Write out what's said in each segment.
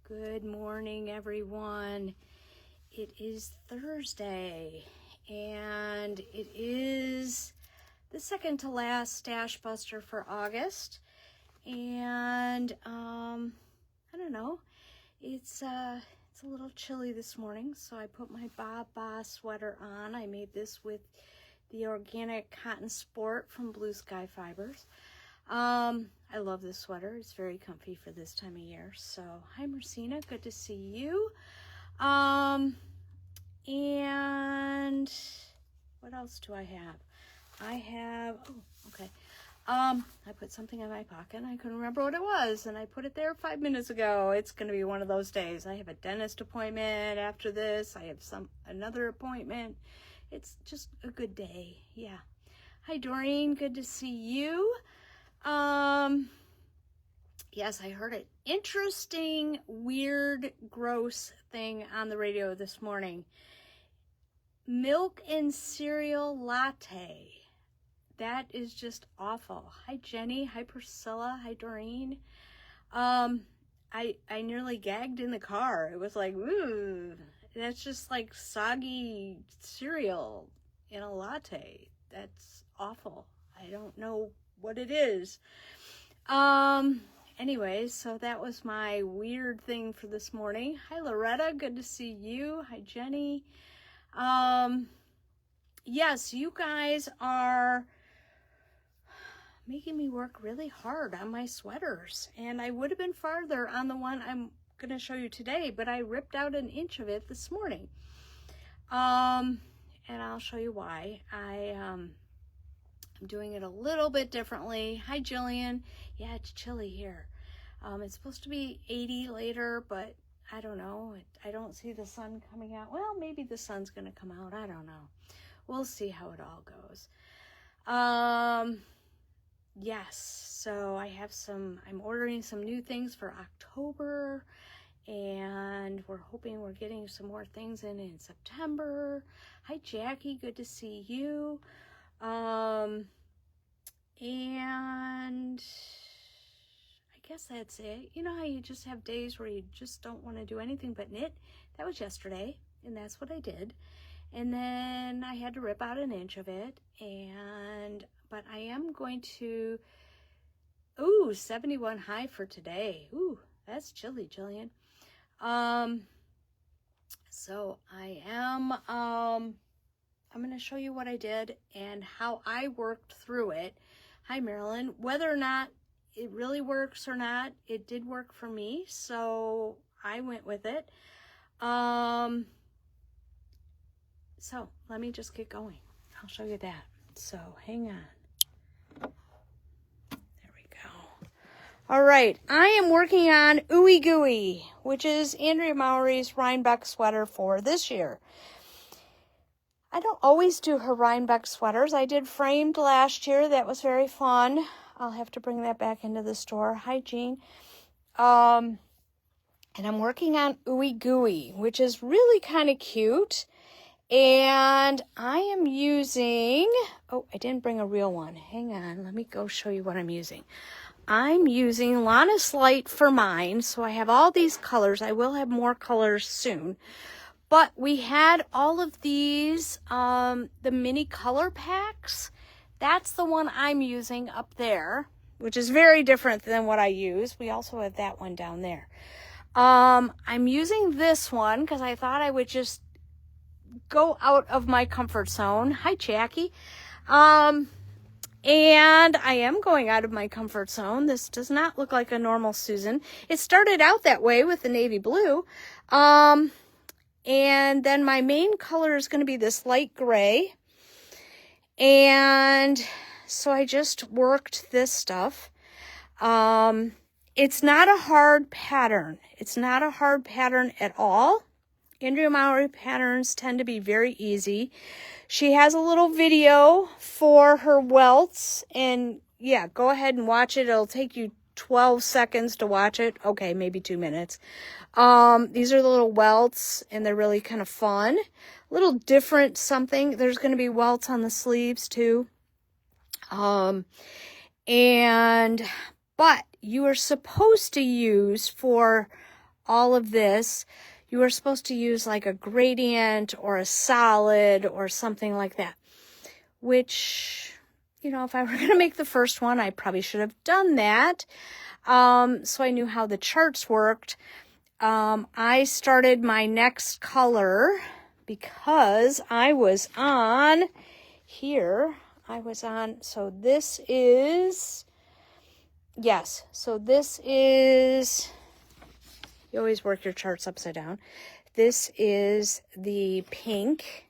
Good morning, everyone. It is Thursday, and it is the second to last Stash Buster for August. And I don't know, it's a little chilly this morning, so I put my Ba sweater on. I made this with the organic cotton sport from Blue Sky Fibers. I love this sweater. It's very comfy for this time of year. So, hi Marcina, good to see you. And what else do I have? I put something in my pocket and I couldn't remember what it was, and I put it there 5 minutes ago. It's going to be one of those days. I have a dentist appointment after this. I have another appointment. It's just a good day. Yeah. Hi Doreen, good to see you. Yes, I heard an interesting, weird, gross thing on the radio this morning. Milk and cereal latte. That is just awful. Hi Jenny, hi Priscilla, hi Doreen. I nearly gagged in the car. It was like, ooh, that's just like soggy cereal in a latte. That's awful. I don't know what it is. Anyways, so that was my weird thing for this morning. Hi Loretta, good to see you. Hi Jenny. Yes, you guys are making me work really hard on my sweaters, and I would have been farther on the one I'm going to show you today, but I ripped out an inch of it this morning. And I'll show you why. I'm doing it a little bit differently. Hi Jillian. Yeah, it's chilly here. It's supposed to be 80 later, but I don't know. I don't see the sun coming out. Well, maybe the sun's going to come out. I don't know. We'll see how it all goes. Yes, so I'm ordering some new things for October, and we're hoping we're getting some more things in September. Hi Jackie, good to see you. And I guess that's it. You know how you just have days where you just don't want to do anything but knit? That was yesterday, and that's what I did. And then I had to rip out an inch of it, but I am going to, 71 high for today. Ooh, that's chilly, Jillian. So I am, I'm going to show you what I did and how I worked through it. Hi, Marilyn. Whether or not it really works or not, it did work for me, so I went with it. So let me just get going. I'll show you that. So hang on. There we go. All right. I am working on Ooey Gooey, which is Andrea Mowry's Rhinebeck sweater for this year. I don't always do her Rhinebeck sweaters. I did framed last year. That was very fun. I'll have to bring that back into the store. Hi, Jean. And I'm working on Ooey Gooey, which is really kind of cute. And I am using, I didn't bring a real one. Hang on, let me go show you what I'm using. I'm using Lannis Light for mine, so I have all these colors. I will have more colors soon. But we had all of these, the mini color packs. That's the one I'm using up there, which is very different than what I use. We also have that one down there. I'm using this one because I thought I would just go out of my comfort zone. Hi, Jackie. And I am going out of my comfort zone. This does not look like a normal Susan. It started out that way with the navy blue. And then my main color is going to be this light gray. And so I just worked this stuff. It's not a hard pattern. It's not a hard pattern at all. Andrea Mowry patterns tend to be very easy. She has a little video for her welts, and yeah, go ahead and watch it. It'll take you 12 seconds to watch it. Okay, maybe 2 minutes. These are the little welts, and they're really kind of fun. A little different something. There's going to be welts on the sleeves too. But you are supposed to use for all of this, you are supposed to use like a gradient or a solid or something like that, which, you know, if I were going to make the first one, I probably should have done that. So I knew how the charts worked. I started my next color because I was on here. So this is, yes, so this is, you always work your charts upside down. This is the pink,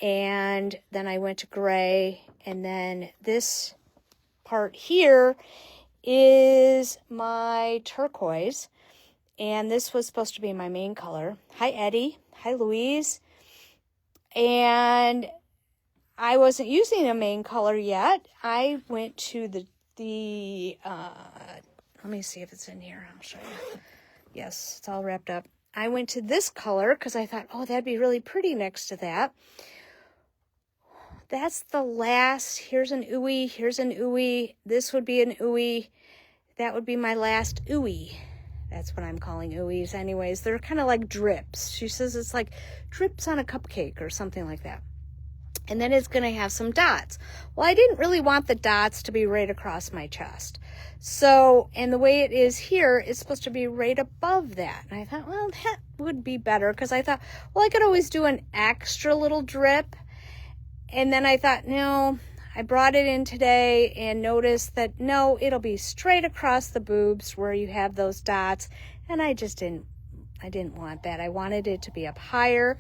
and then I went to gray, and then this part here is my turquoise, and this was supposed to be my main color. Hi, Eddie. Hi, Louise. And I wasn't using a main color yet. I went to let me see if it's in here. I'll show you. Yes, it's all wrapped up. I went to this color because I thought, oh, that'd be really pretty next to that. That's the last. Here's an ooey. Here's an ooey. This would be an ooey. That would be my last ooey. That's what I'm calling ooeys anyways. They're kind of like drips. She says it's like drips on a cupcake or something like that. And then it's going to have some dots. Well, I didn't really want the dots to be right across my chest. So, and the way it is here, it's supposed to be right above that. And I thought, well, that would be better because I thought, well, I could always do an extra little drip. And then I thought, no, I brought it in today and noticed that, no, it'll be straight across the boobs where you have those dots. And I didn't want that. I wanted it to be up higher.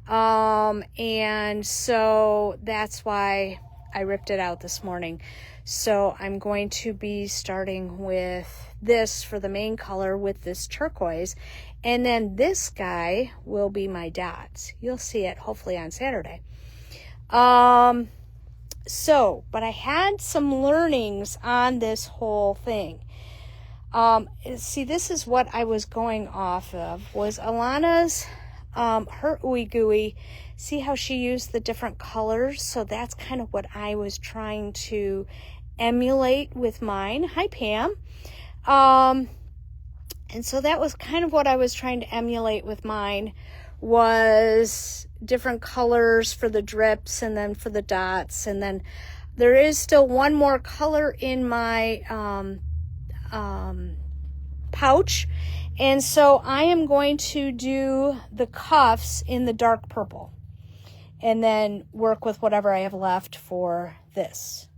And so that's why I ripped it out this morning. So I'm going to be starting with this for the main color with this turquoise. And then this guy will be my dots. You'll see it hopefully on Saturday. But I had some learnings on this whole thing. See, this is what I was going off of, was Alana's, her ooey gooey. See how she used the different colors? So that's kind of what I was trying to emulate with mine. Hi, Pam. And so that was kind of what I was trying to emulate with mine, was different colors for the drips and then for the dots. And then there is still one more color in my pouch. And so I am going to do the cuffs in the dark purple and then work with whatever I have left for this,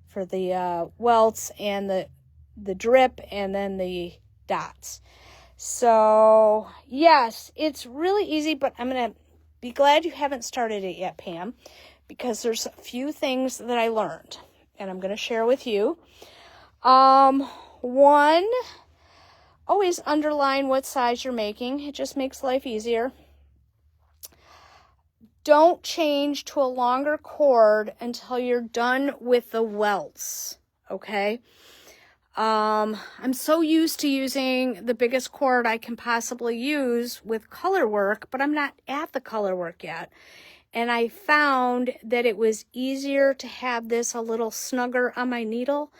for the welts and the drip and then the dots. So yes, it's really easy, but I'm going to be glad you haven't started it yet, Pam, because there's a few things that I learned and I'm going to share with you. One, always underline what size you're making. It just makes life easier. Don't change to a longer cord until you're done with the welts, okay? I'm so used to using the biggest cord I can possibly use with color work, but I'm not at the color work yet. And I found that it was easier to have this a little snugger on my needle,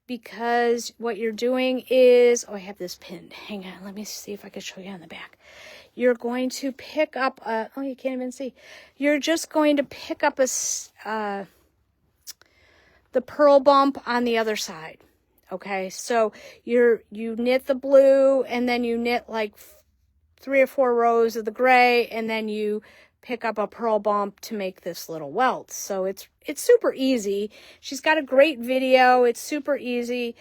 because what you're doing is, oh, I have this pinned. Hang on, let me see if I can show you on the back. You're going to pick up a, oh, you can't even see. You're just going to pick up the pearl bump on the other side. Okay, so you knit the blue and then you knit like 3 or 4 rows of the gray, and then you pick up a pearl bump to make this little welt. So it's super easy. She's got a great video. It's super easy.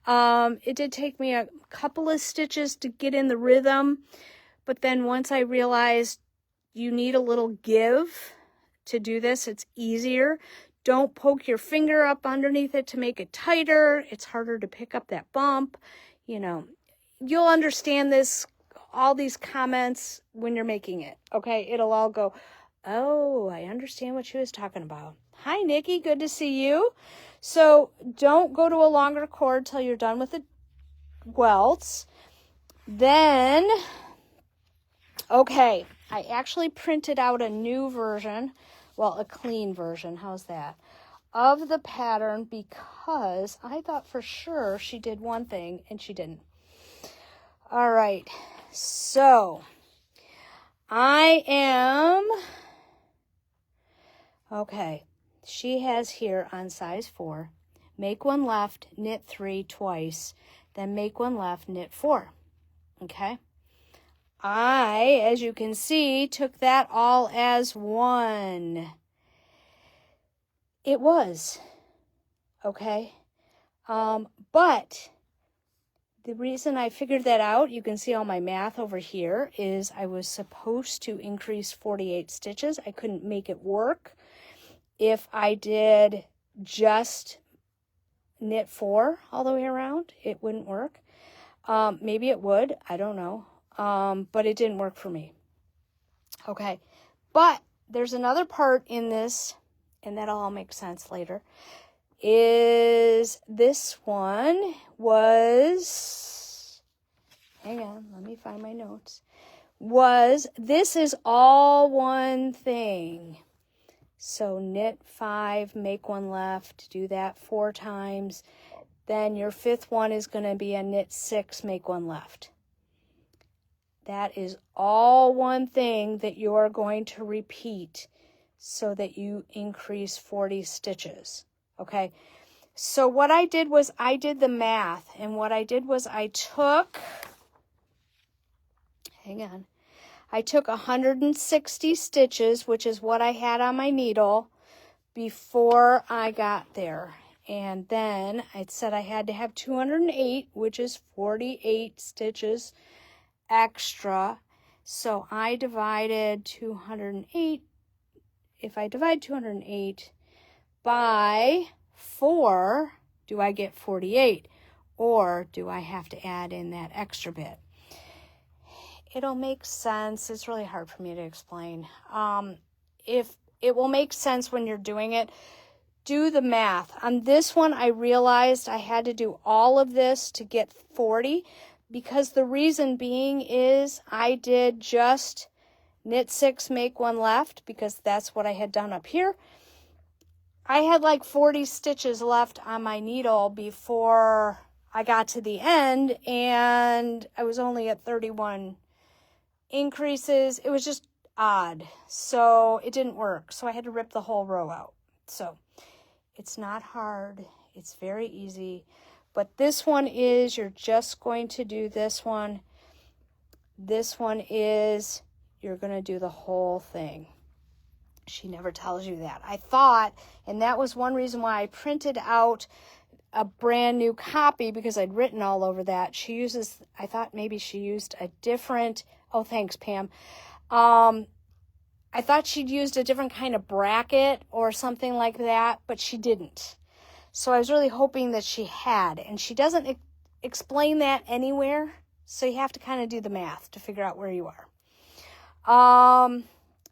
It did take me a couple of stitches to get in the rhythm, but then once I realized you need a little give to do this, it's easier. Don't poke your finger up underneath it to make it tighter. It's harder to pick up that bump. You know, you'll understand this, all these comments when you're making it, okay? It'll all go, oh, I understand what she was talking about. Hi, Nikki. Good to see you. So don't go to a longer cord till you're done with the welts. Then, okay, I actually printed out a new version, well, a clean version, how's that, of the pattern, because I thought for sure she did one thing and she didn't. All right, So I am, okay, she has here on size 4, make 1 left, knit 3 twice, then make 1 left, knit 4, okay? I, as you can see, took that all as 1. It was, okay? But the reason I figured that out, you can see all my math over here, is I was supposed to increase 48 stitches. I couldn't make it work if I did just knit 4 all the way around. It wouldn't work. Maybe it would. I don't know. But it didn't work for me. Okay. But there's another part in this, and that'll all make sense later, is this one was, hang on, let me find my notes, this is all one thing. So knit 5, make 1 left, do that 4 times. Then your 5th one is going to be a knit 6, make 1 left. That is all one thing that you are going to repeat so that you increase 40 stitches. Okay, so what I did was I did the math, and what I did was I took, I took 160 stitches, which is what I had on my needle before I got there. And then I said I had to have 208, which is 48 stitches extra. So I divided 208, if I divide 208 by 4, do I get 48? Or do I have to add in that extra bit? It'll make sense. It's really hard for me to explain. If it will make sense when you're doing it, do the math. On this one, I realized I had to do all of this to get 40, because the reason being is I did just knit 6, make 1 left, because that's what I had done up here. I had like 40 stitches left on my needle before I got to the end, and I was only at 31 increases. It was just odd, so it didn't work. So I had to rip the whole row out. So it's not hard. It's very easy. But this one is, you're just going to do this one. This one is, you're going to do the whole thing. She never tells you that. I thought, and that was one reason why I printed out a brand new copy, because I'd written all over that. She uses, I thought maybe she used a different, oh, thanks, Pam. I thought she'd used a different kind of bracket or something like that, but she didn't. So I was really hoping that she had, and she doesn't explain that anywhere. So you have to kind of do the math to figure out where you are.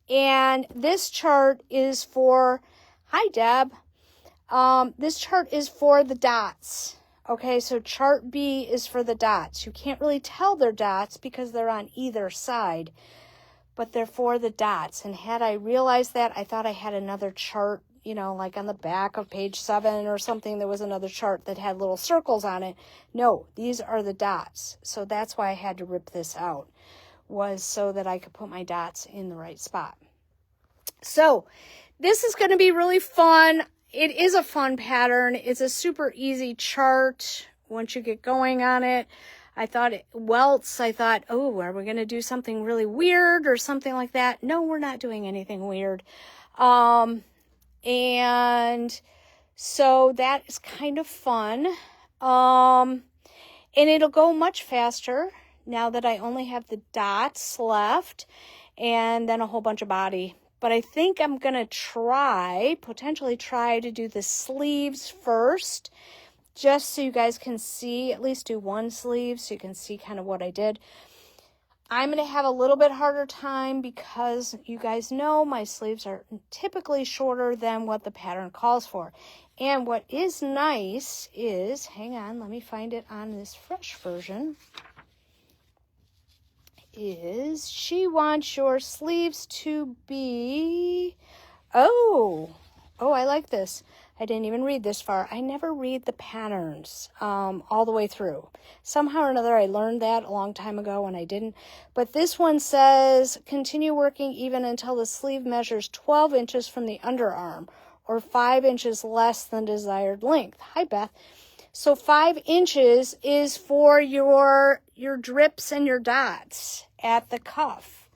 And this chart is for, hi Deb, this chart is for the dots. Okay, so chart B is for the dots. You can't really tell they're dots because they're on either side, but they're for the dots. And had I realized that, I thought I had another chart, you know, like on the back of page 7 or something, there was another chart that had little circles on it. No, these are the dots. So that's why I had to rip this out, was so that I could put my dots in the right spot. So this is going to be really fun. It is a fun pattern. It's a super easy chart once you get going on it. I thought welts, I thought, oh, are we going to do something really weird or something like that? No, we're not doing anything weird. And so that is kind of fun. And it'll go much faster now that I only have the dots left and then a whole bunch of body. But I think I'm going to potentially try to do the sleeves first, just so you guys can see, at least do one sleeve so you can see kind of what I did. I'm going to have a little bit harder time because you guys know my sleeves are typically shorter than what the pattern calls for. And what is nice is, hang on, let me find it on this fresh version, is she wants your sleeves to be, oh, I like this. I didn't even read this far. I never read the patterns all the way through. Somehow or another, I learned that a long time ago and I didn't. But this one says, continue working even until the sleeve measures 12 inches from the underarm or 5 inches less than desired length. Hi, Beth. So 5 inches is for your drips and your dots at the cuff.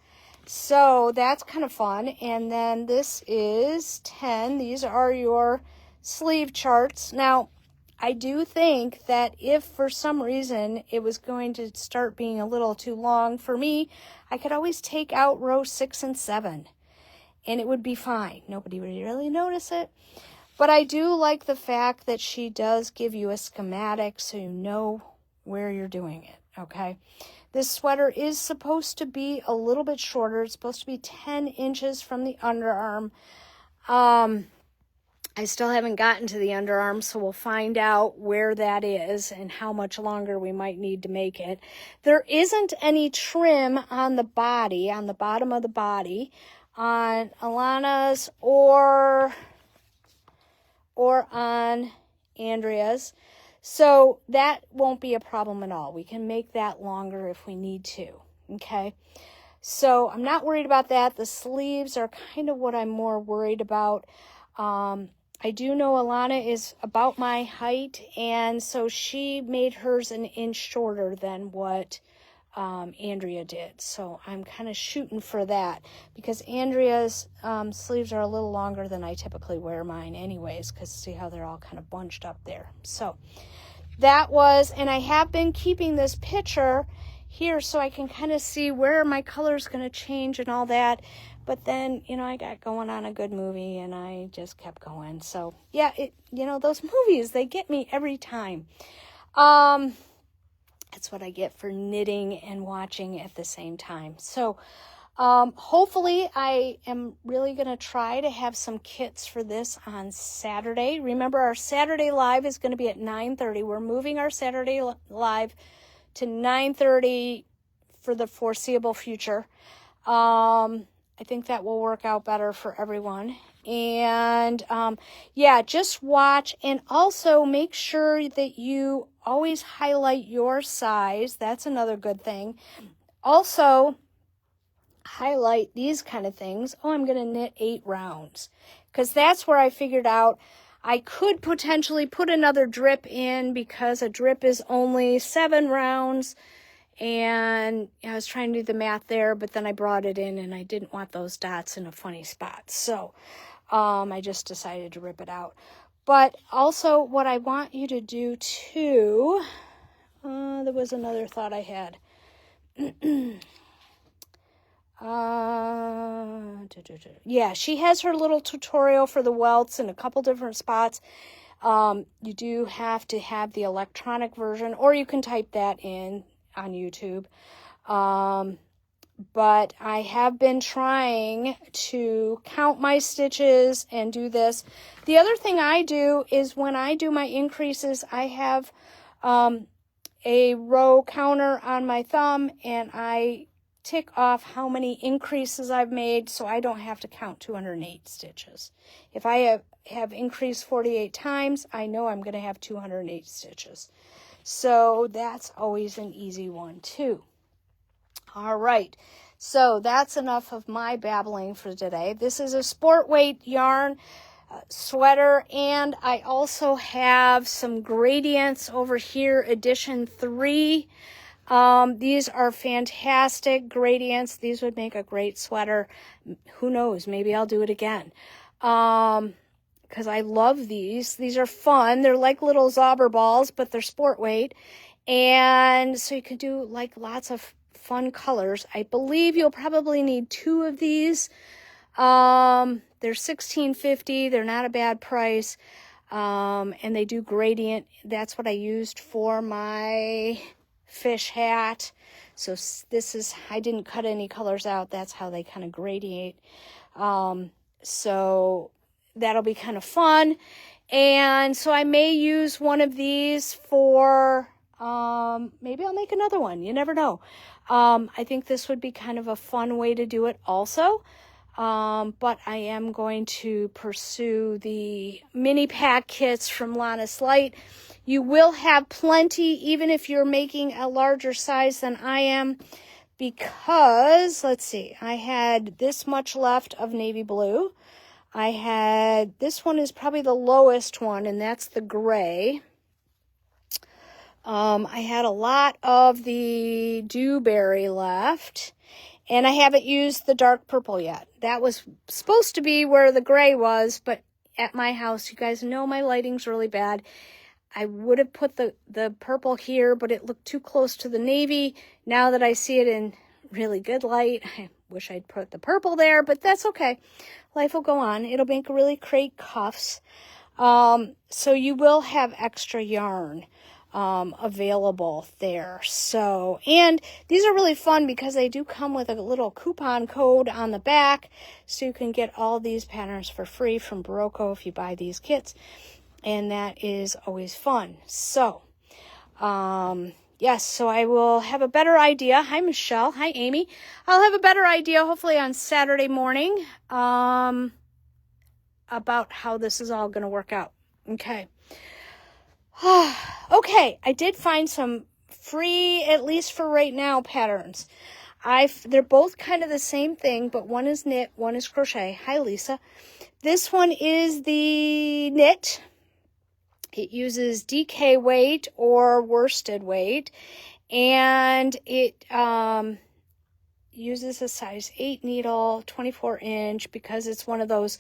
So that's kind of fun. And then this is 10. These are your sleeve charts. Now, I do think that if for some reason it was going to start being a little too long for me, I could always take out row 6 and 7 and it would be fine. Nobody would really notice it. But I do like the fact that she does give you a schematic so you know where you're doing it, okay? This sweater is supposed to be a little bit shorter. It's supposed to be 10 inches from the underarm. I still haven't gotten to the underarm, so we'll find out where that is and how much longer we might need to make it. There isn't any trim on the body, on the bottom of the body, on Alana's or on Andrea's. So that won't be a problem at all. We can make that longer if we need to, okay? So I'm not worried about that. The sleeves are kind of what I'm more worried about. I do know Alana is about my height, and so she made hers an inch shorter than what Andrea did. So I'm kind of shooting for that because Andrea's sleeves are a little longer than I typically wear mine anyways, because see how they're all kind of bunched up there. So that was, and I have been keeping this picture here so I can kind of see where my color's going to change and all that. But then, you know, I got going on a good movie and I just kept going. So yeah, those movies, they get me every time. That's what I get for knitting and watching at the same time. So hopefully I am really going to try to have some kits for this on Saturday. Remember, our Saturday live is going to be at 9:30. We're moving our Saturday live to 9:30 for the foreseeable future. I think that will work out better for everyone. And yeah, just watch and also make sure that you always highlight your size. That's another good thing. Also, highlight these kind of things. Oh, I'm going to knit 8 rounds because that's where I figured out I could potentially put another drip in because a drip is only 7 rounds. And I was trying to do the math there, but then I brought it in and I didn't want those dots in a funny spot. So I just decided to rip it out. But also what I want you to do too, there was another thought I had. Yeah, she has her little tutorial for the welts in a couple different spots. You do have to have the electronic version, or you can type that in on YouTube. But I have been trying to count my stitches and do this. The other thing I do is when I do my increases, I have a row counter on my thumb and I tick off how many increases I've made so I don't have to count 208 stitches. If I have increased 48 times, I know I'm going to have 208 stitches. So that's always an easy one too. All right, so that's enough of my babbling for today. This is a sport weight yarn sweater, and I also have some gradients over here, edition 3. These are fantastic gradients. These would make a great sweater. Who knows, maybe I'll do it again. Because I love these. These are fun. They're like little Zauber balls, but they're sport weight. And so you can do like lots of fun colors. I believe you'll probably need 2 of these. They're $16.50. They're not a bad price. And they do gradient. That's what I used for my fish hat. So this is, I didn't cut any colors out. That's how they kind of gradient. So that'll be kind of fun. And so I may use one of these for, maybe I'll make another one. You never know. I think this would be kind of a fun way to do it also. but I am going to pursue the mini pack kits from Lannis Light. You will have plenty, even if you're making a larger size than I am, because, let's see, I had this much left of navy blue. This one is probably the lowest one, and that's the gray. I had a lot of the dewberry left, and I haven't used the dark purple yet. That was supposed to be where the gray was, but at my house, you guys know my lighting's really bad. I would have put the purple here, but it looked too close to the navy. Now that I see it in really good light, I wish I'd put the purple there, but that's okay. Life will go on. It'll make really great cuffs. So you will have extra yarn available there. So, and these are really fun because they do come with a little coupon code on the back, so you can get all these patterns for free from Barocco if you buy these kits. And that is always fun. So, yes, so I will have a better idea. Hi, Michelle. Hi, Amy. I'll have a better idea, hopefully on Saturday morning, about how this is all going to work out. Okay. Okay, I did find some free, at least for right now, patterns. They're both kind of the same thing, but one is knit, one is crochet. Hi, Lisa. This one is the knit. It uses DK weight or worsted weight, and it uses a size 8 needle, 24-inch, because it's one of those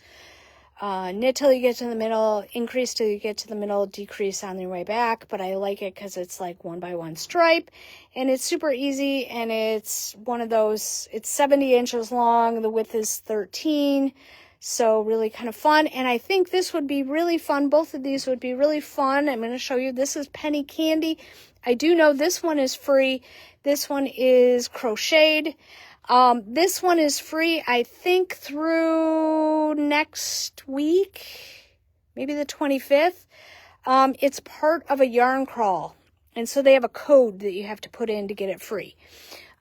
knit till you get to the middle, increase till you get to the middle, decrease on your way back. But I like it because it's like 1x1 stripe, and it's super easy, and it's one of those, it's 70 inches long, the width is 13. So really kind of fun. And I think this would be really fun. Both of these would be really fun. I'm going to show you. This is Penny Candy. I do know this one is free. This one is crocheted. This one is free, I think, through next week, maybe the 25th. It's part of a yarn crawl. And so they have a code that you have to put in to get it free.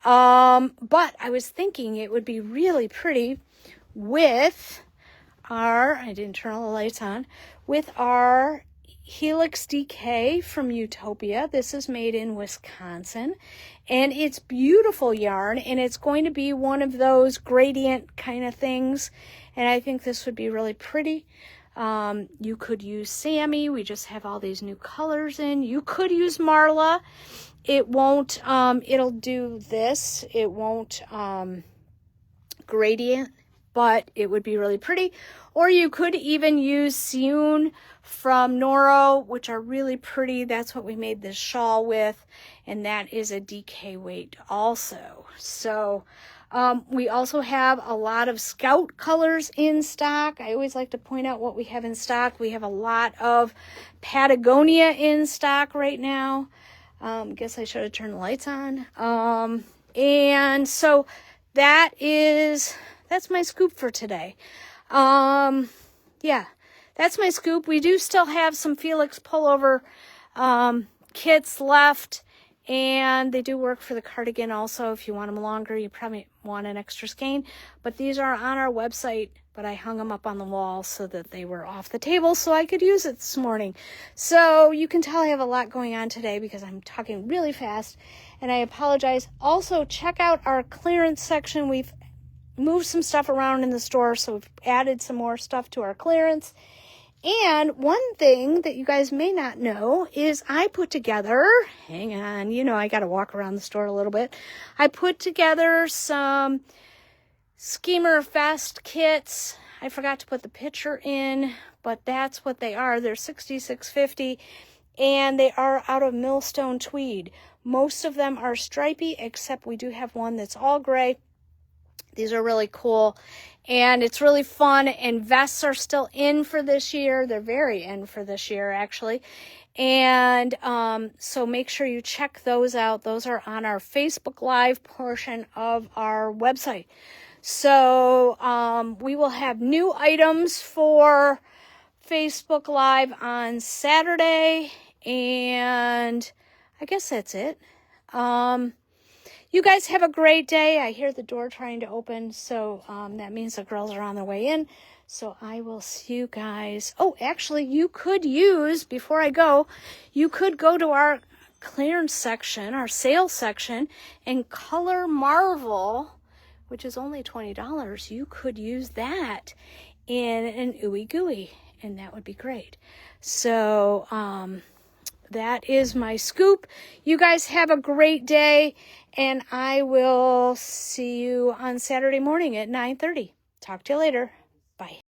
But I was thinking it would be really pretty with I didn't turn all the lights on, with our Helix DK from Utopia. This is made in Wisconsin, and it's beautiful yarn, and it's going to be one of those gradient kind of things, and I think this would be really pretty. You could use Sammy. We just have all these new colors in. You could use Marla. It won't, it'll do this. It won't gradient, but it would be really pretty. Or you could even use Siyun from Noro, which are really pretty. That's what we made this shawl with, and that is a DK weight also. So we also have a lot of Scout colors in stock. I always like to point out what we have in stock. We have a lot of Patagonia in stock right now. Guess I should have turned the lights on. And so that's my scoop for today. Yeah, that's my scoop. We do still have some Felix pullover kits left, and they do work for the cardigan also. If you want them longer, you probably want an extra skein, but these are on our website, but I hung them up on the wall so that they were off the table so I could use it this morning. So you can tell I have a lot going on today because I'm talking really fast, and I apologize. Also, check out our clearance section. We've moved some stuff around in the store, so we've added some more stuff to our clearance. And one thing that you guys may not know is I put together, hang on, I got to walk around the store a little bit. I put together some Schemer Fest kits. I forgot to put the picture in, but that's what they are. They're $66.50, and they are out of Millstone tweed. Most of them are stripy, except we do have one that's all gray. These are really cool, and it's really fun, and vests are still in for this year. They're very in for this year, actually. And so make sure you check those out. Those are on our Facebook Live portion of our website. So we will have new items for Facebook Live on Saturday, and I guess that's it. You guys have a great day. I hear the door trying to open, so that means the girls are on their way in. So I will see you guys. Oh, actually, you could use, before I go, you could go to our clearance section, our sales section, and Color Marvel, which is only $20. You could use that in an ooey gooey, and that would be great. So that is my scoop. You guys have a great day, and I will see you on Saturday morning at 9:30. Talk to you later. Bye.